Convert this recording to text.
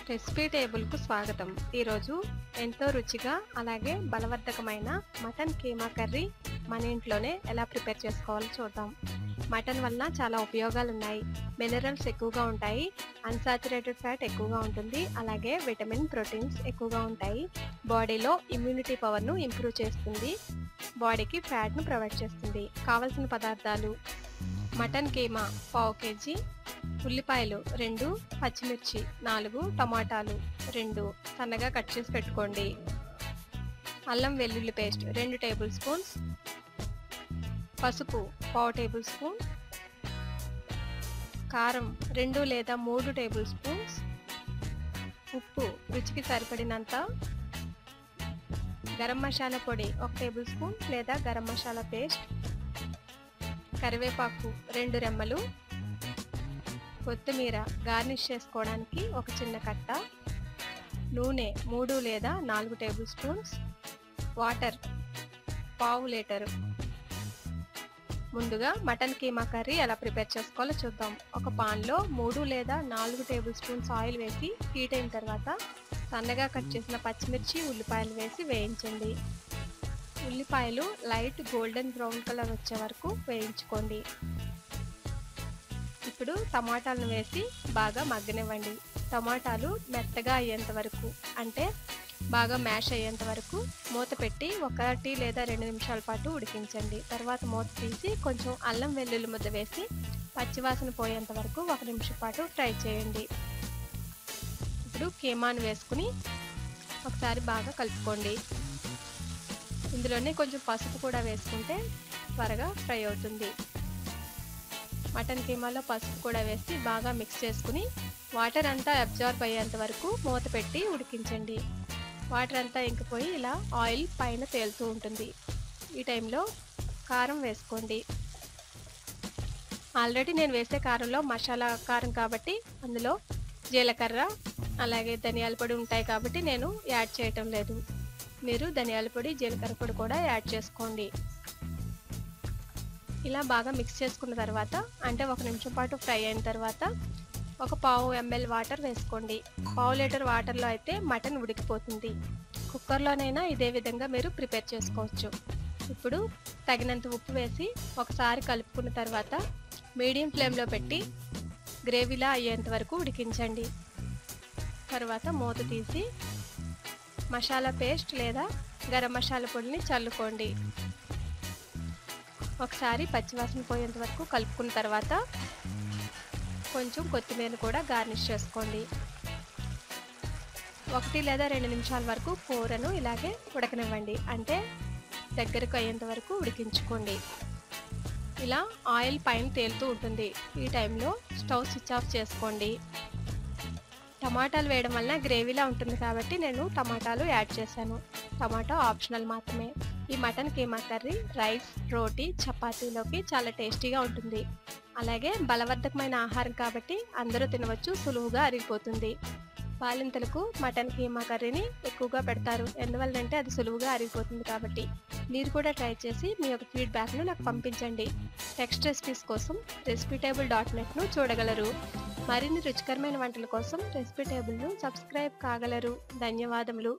Recipe టేబుల్కు స్వాగతం. ఈరోజు ఎంతో రుచిగా అలాగే బలవర్ధకమైన మటన్ కీమా కర్రీ మన ఇంట్లోనే ఎలా ప్రిపేర్ చేసుకోవాలో చూద్దాం. మటన్ వల్ల చాలా ఉపయోగాలు ఉన్నాయి. మినరల్స్ ఎక్కువగా ఉంటాయి, అన్సాచురేటెడ్ ఫ్యాట్ ఎక్కువగా ఉంటుంది, అలాగే విటమిన్, ప్రోటీన్స్ ఎక్కువగా ఉంటాయి. బాడీలో ఇమ్యూనిటీ పవర్ను ఇంప్రూవ్ చేస్తుంది, బాడీకి ఫ్యాట్ను ప్రొవైడ్ చేస్తుంది. కావలసిన పదార్థాలు: మటన్ కీమా పావు కేజీ, ఉల్లిపాయలు 2, పచ్చిమిర్చి 4, టమాటాలు 2 సన్నగా కట్ చేసి పెట్టుకోండి. అల్లం వెల్లుల్లి పేస్ట్ 2 టేబుల్ స్పూన్స్, పసుపు పావు టేబుల్ స్పూన్, కారం 2 లేదా 3 టేబుల్ స్పూన్స్, ఉప్పు రుచికి సరిపడినంత, గరం మసాలా పొడి 1 టేబుల్ స్పూన్ లేదా గరం మసాలా పేస్ట్, కరివేపాకు 2 రెమ్మలు, కొత్తిమీర గార్నిష్ చేసుకోవడానికి ఒక చిన్న కట్ట, నూనె 3 లేదా 4 టేబుల్ స్పూన్స్, వాటర్ పావు లీటరు. ముందుగా మటన్ కీమా కర్రీ ఎలా ప్రిపేర్ చేసుకోవాలో చూద్దాం. ఒక పాన్లో 3 లేదా 4 టేబుల్ స్పూన్స్ ఆయిల్ వేసి హీట్ అయిన తర్వాత సన్నగా కట్ చేసిన పచ్చిమిర్చి, ఉల్లిపాయలు వేసి వేయించండి. ఉల్లిపాయలు లైట్ గోల్డెన్ బ్రౌన్ కలర్ వచ్చే వరకు వేయించుకోండి. ఇప్పుడు టమాటాలను వేసి బాగా మగ్గనివ్వండి. టమాటాలు మెత్తగా అయ్యేంత వరకు, అంటే బాగా మ్యాష్ అయ్యేంత వరకు మూత పెట్టి 1 లేదా 2 నిమిషాల పాటు ఉడికించండి. తర్వాత మూత తీసి కొంచెం అల్లం వెల్లుల్లి ముద్ద వేసి పచ్చివాసన పోయేంత వరకు 1 నిమిషం పాటు ఫ్రై చేయండి. ఇప్పుడు కీమాను వేసుకుని ఒకసారి బాగా కలుపుకోండి. ఇందులోనే కొంచెం పసుపు కూడా వేసుకుంటే త్వరగా ఫ్రై అవుతుంది. మటన్ కీమాలో పసుపు కూడా వేసి బాగా మిక్స్ చేసుకుని వాటర్ అంతా అబ్జార్బ్ అయ్యేంత వరకు మూత పెట్టి ఉడికించండి. వాటర్ అంతా ఇంకిపోయి ఇలా ఆయిల్ పైన తేలుతూ ఉంటుంది. ఈ టైంలో కారం వేసుకోండి. ఆల్రెడీ నేను వేసే కారంలో మసాలా కారం కాబట్టి అందులో జీలకర్ర అలాగే ధనియాల పొడి ఉంటాయి కాబట్టి నేను యాడ్ చేయటం లేదు. మీరు ధనియాల పొడి, జీలకర్ర పొడి కూడా యాడ్ చేసుకోండి. ఇలా బాగా మిక్స్ చేసుకున్న తర్వాత, అంటే 1 నిమిషం పాటు ఫ్రై అయిన తర్వాత ఒక పావు ml వాటర్ వేసుకోండి. పావు లీటర్ వాటర్లో అయితే మటన్ ఉడికిపోతుంది. కుక్కర్లోనైనా ఇదే విధంగా మీరు ప్రిపేర్ చేసుకోవచ్చు. ఇప్పుడు తగినంత ఉప్పు వేసి ఒకసారి కలుపుకున్న తర్వాత మీడియం ఫ్లేమ్లో పెట్టి గ్రేవీలా అయ్యేంత వరకు ఉడికించండి. తర్వాత మూత తీసి మసాలా పేస్ట్ లేదా గరం మసాలా పొడిని చల్లుకోండి. ఒకసారి పచ్చివాసన పోయేంత వరకు కలుపుకున్న తర్వాత కొంచెం కొత్తిమీర కూడా గార్నిష్ చేసుకోండి. 1 లేదా 2 నిమిషాల వరకు కూరను ఇలాగే ఉడకనివ్వండి, అంటే దగ్గరకు అయ్యేంత వరకు ఉడికించుకోండి. ఇలా ఆయిల్ పైన తేలుతూ ఉంటుంది. ఈ టైంలో స్టవ్ స్విచ్ ఆఫ్ చేసుకోండి. టమాటాలు వేయడం వలన గ్రేవీలా ఉంటుంది కాబట్టి నేను టమాటాలు యాడ్ చేశాను. టమాటా ఆప్షనల్ మాత్రమే. ఈ మటన్ కీమా కర్రీ రైస్, రోటీ, చపాతీలోకి చాలా టేస్టీగా ఉంటుంది. అలాగే బలవర్ధకమైన ఆహారం కాబట్టి అందరూ తినవచ్చు, సులువుగా అరిగిపోతుంది. బాలింతలకు మటన్ కీమా కర్రీని ఎక్కువగా పెడతారు, ఎందువల్లంటే అది సులువుగా అరిగిపోతుంది కాబట్టి. మీరు కూడా ట్రై చేసి మీ యొక్క ఫీడ్బ్యాక్ను నాకు పంపించండి. నెక్స్ట్ రెసిపీస్ కోసం రెసిపీటేబుల్.netను చూడగలరు. మరిన్ని రుచికరమైన వంటల కోసం రెసిపీ టేబుల్ను సబ్స్క్రైబ్ కాగలరు. ధన్యవాదములు.